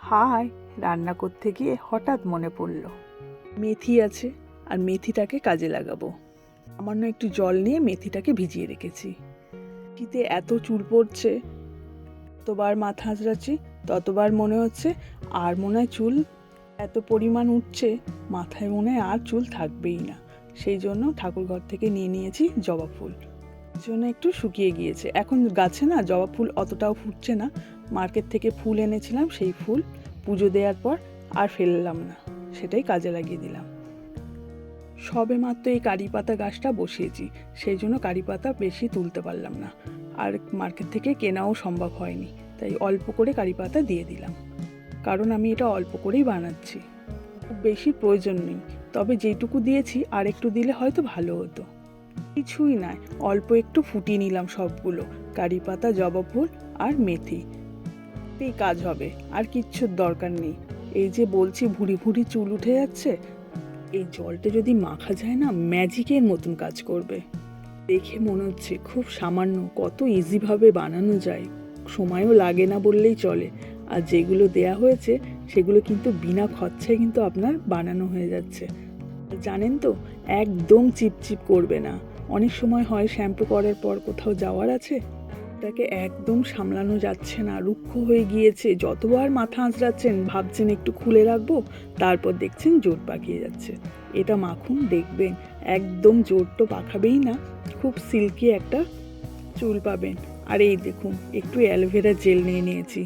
High, রান্না করতে গিয়ে হঠাৎ মনে পড়ল মেথি আছে আর মেথিটাকে কাজে লাগাবো। সামান্য একটু জল নিয়ে মেথিটাকে ভিজিয়ে রেখেছি। শীতে এত চুল পড়ছে, যতবার মাথা আঁচড়াচ্ছি ততবার মনে হচ্ছে আর মনে হয় চুল এত পরিমাণ উঠছে, মাথায় মনে হয় আর চুল থাকবেই না। সেই জন্য ঠাকুরঘর থেকে নিয়ে নিয়েছি জবা ফুল। জন্য একটু শুকিয়ে গিয়েছে, এখন গাছে না জবা ফুল অতটাও ফুটছে না। মার্কেট থেকে ফুল এনেছিলাম, সেই ফুল পুজো দেওয়ার পর আর ফেললাম না, সেটাই কাজে লাগিয়ে দিলাম। সবে মাত্র এই কারি পাতা গাছটা বসিয়েছি, সেই জন্য কারি পাতা বেশি তুলতে পারলাম না, আর মার্কেট থেকে কেনাও সম্ভব হয়নি, তাই অল্প করে কারি পাতা দিয়ে দিলাম। কারণ আমি এটা অল্প করেই বানাচ্ছি, খুব বেশি প্রয়োজন নেই। তবে যেটুকু দিয়েছি আর একটু দিলে হয়তো ভালো হতো। কিছুই নয়, অল্প একটু ফুটিয়ে নিলাম সবগুলো, কারি পাতা, জবা ফুল আর মেথি, এই কাজ হবে, আর কিচ্ছুর দরকার নেই। এই যে বলছি ভুঁড়ি ভুঁড়ি চুল উঠে যাচ্ছে, এই জলটা যদি মাখা যায় না, ম্যাজিকের মতন কাজ করবে। দেখে মনে হচ্ছে খুব সামান্য, কত ইজিভাবে বানানো যায়, সময়ও লাগে না বললেই চলে। আর যেগুলো দেয়া হয়েছে সেগুলো কিন্তু বিনা খরচায় কিন্তু আপনার বানানো হয়ে যাচ্ছে। জানেন তো, একদম চিপচিপ করবে না। অনেক সময় হয় শ্যাম্পু করার পর কোথাও যাওয়ার আছে, এটাকে একদম সামলানো যাচ্ছে না, রুক্ষ হয়ে গিয়েছে, যতবার মাথা আঁচড়াচ্ছেন ভাবছেন একটু খুলে রাখবো, তারপর দেখছেন জোট পাকিয়ে যাচ্ছে। এটা মাখুন, দেখবেন একদম জোট তো পাকাবেই না, খুব সিল্কি একটা চুল পাবেন। আর এই দেখুন, একটু অ্যালোভেরা জেল নিয়ে নিয়েছি,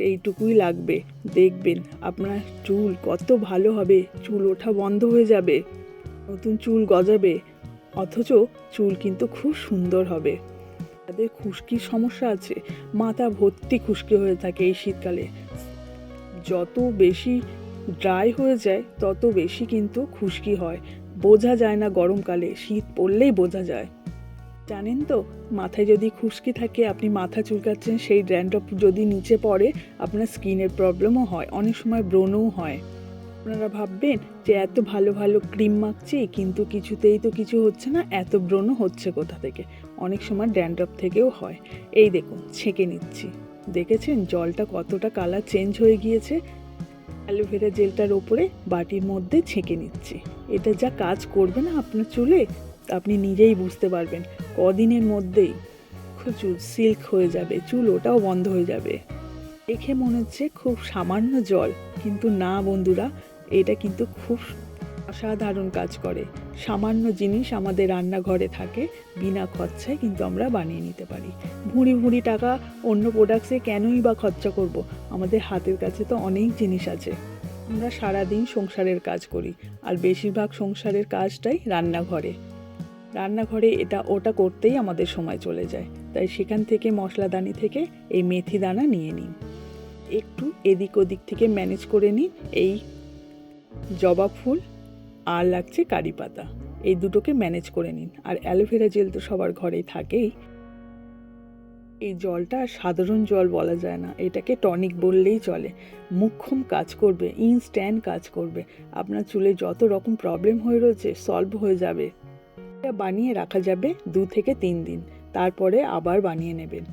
এইটুকুই লাগবে, দেখবেন আপনার চুল কত ভালো হবে, চুল ওঠা বন্ধ হয়ে যাবে, নতুন চুল গজাবে, অথচ চুল কিন্তু খুব সুন্দর হবে। যাদের খুশকির সমস্যা আছে, মাথা ভর্তি খুশকি হয়ে থাকে এই শীতকালে, যত বেশি ড্রাই হয়ে যায় তত বেশি কিন্তু খুশকি হয়, বোঝা যায় না গরমকালে, শীত পড়লেই বোঝা যায়। জানেন তো, মাথায় যদি খুশকি থাকে, আপনি মাথা চুলকাচ্ছেন, সেই ড্যান্ড্রফ যদি নিচে পড়ে, আপনার স্কিনের প্রবলেমও হয়, অনেক সময় ব্রণও হয়। আপনারা ভাববেন যে এত ভালো ভালো ক্রিম মাখছি কিন্তু কিছুতেই তো কিছু হচ্ছে না, এত ব্রণ হচ্ছে কোথা থেকে? অনেক সময় ড্যান্ড্রফ থেকেও হয়। এই দেখুন, ছেঁকে নিচ্ছি, দেখেছেন জলটা কতটা কালার চেঞ্জ হয়ে গিয়েছে। অ্যালোভেরা জেলটার ওপরে বাটির মধ্যে ছেঁকে নিচ্ছি। এটা যা কাজ করবে না আপনার চুলে, আপনি নিজেই বুঝতে পারবেন, কদিনের মধ্যেই চুল সিল্ক হয়ে যাবে, চুল ওটাও বন্ধ হয়ে যাবে। দেখে মনে হচ্ছে খুব সামান্য জল, কিন্তু না বন্ধুরা, এটা কিন্তু খুব অসাধারণ কাজ করে। সামান্য জিনিস আমাদের রান্নাঘরে থাকে, বিনা খরচায় কিন্তু আমরা বানিয়ে নিতে পারি। ভুঁড়ি ভুঁড়ি টাকা অন্য প্রোডাক্টসে কেনই বা খরচা করব? আমাদের হাতের কাছে তো অনেক জিনিস আছে। আমরা সারাদিন সংসারের কাজ করি, আর বেশিরভাগ সংসারের কাজটাই রান্নাঘরে। রান্নাঘরে এটা ওটা করতেই আমাদের সময় চলে যায়, তাই সেখান থেকে মশলাদানি থেকে এই মেথি দানা নিয়ে নিন, একটু এদিক ওদিক থেকে ম্যানেজ করে নিন। এই জবা ফুল আর লাগছে কারি পাতা, এই দুটোকে ম্যানেজ করে নিন। আর অ্যালোভেরা জেল তো সবার ঘরেই থাকেই। এই জলটা সাধারণ জল বলা যায় না, এটাকে টনিক বললেই চলে। মোক্ষম কাজ করবে, ইনস্ট্যান্ট কাজ করবে, আপনার চুলে যত রকম প্রবলেম হয়ে রয়েছে সলভ হয়ে যাবে। এটা বানিয়ে রাখা যাবে 2 থেকে 3 দিন, তারপরে আবার বানিয়ে নেবেন।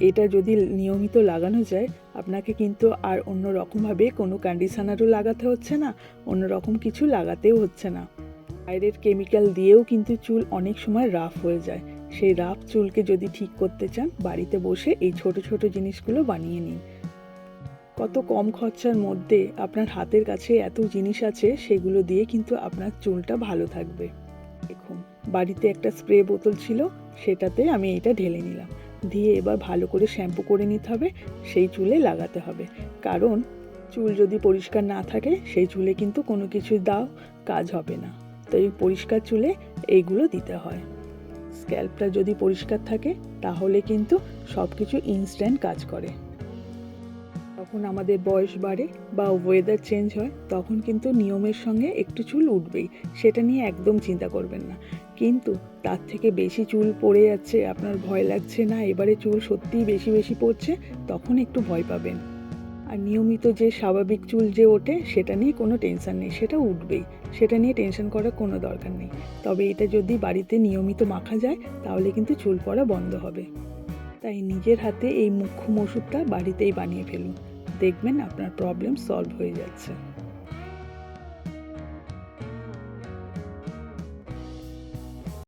এটা যদি নিয়মিত লাগানো যায়, আপনাকে কিন্তু আর অন্য রকমভাবে কোনো কন্ডিশনারও লাগাতে হচ্ছে না, অন্য রকম কিছু লাগাতেও হচ্ছে না। বাইরের কেমিক্যাল দিয়েও কিন্তু চুল অনেক সময় রাফ হয়ে যায়। সেই রাফ চুলকে যদি ঠিক করতে চান, বাড়িতে বসে এই ছোট ছোট জিনিসগুলো বানিয়ে নিন। কত কম খরচার মধ্যে আপনার হাতের কাছে এত জিনিস আছে, সেগুলো দিয়ে কিন্তু আপনার চুলটা ভালো থাকবে। দেখুন, বাড়িতে একটা স্প্রে বোতল ছিল, সেটাতে আমি এটা ঢেলে নিলাম, দিয়ে এবার ভালো করে শ্যাম্পু করে নিতে হবে, সেই চুলে লাগাতে হবে। কারণ চুল যদি পরিষ্কার না থাকে, সেই চুলে কিন্তু কোনো কিছু দাও কাজ হবে না, তাই পরিষ্কার চুলে এইগুলো দিতে হয়। স্ক্যাল্পটা যদি পরিষ্কার থাকে, তাহলে কিন্তু সব কিছু ইনস্ট্যান্ট কাজ করে। যখন আমাদের বয়স বাড়ে বা ওয়েদার চেঞ্জ হয়, তখন কিন্তু নিয়মের সঙ্গে একটু চুল উঠবেই, সেটা নিয়ে একদম চিন্তা করবেন না। কিন্তু তার থেকে বেশি চুল পড়ে যাচ্ছে, আপনার ভয় লাগছে না এবারে চুল সত্যিই বেশি বেশি পড়ছে, তখন একটু ভয় পাবেন। আর নিয়মিত যে স্বাভাবিক চুল যে ওঠে, সেটা নিয়ে কোনো টেনশন নেই, সেটা উঠবেই, সেটা নিয়ে টেনশন করার কোনো দরকার নেই। তবে এটা যদি বাড়িতে নিয়মিত মাখা যায়, তাহলে কিন্তু চুল পড়া বন্ধ হবে। তাই নিজের হাতে এই মোক্ষম ওষুধটা বাড়িতেই বানিয়ে ফেলুন, দেখবেন আপনার প্রবলেম সলভ হয়ে যাচ্ছে।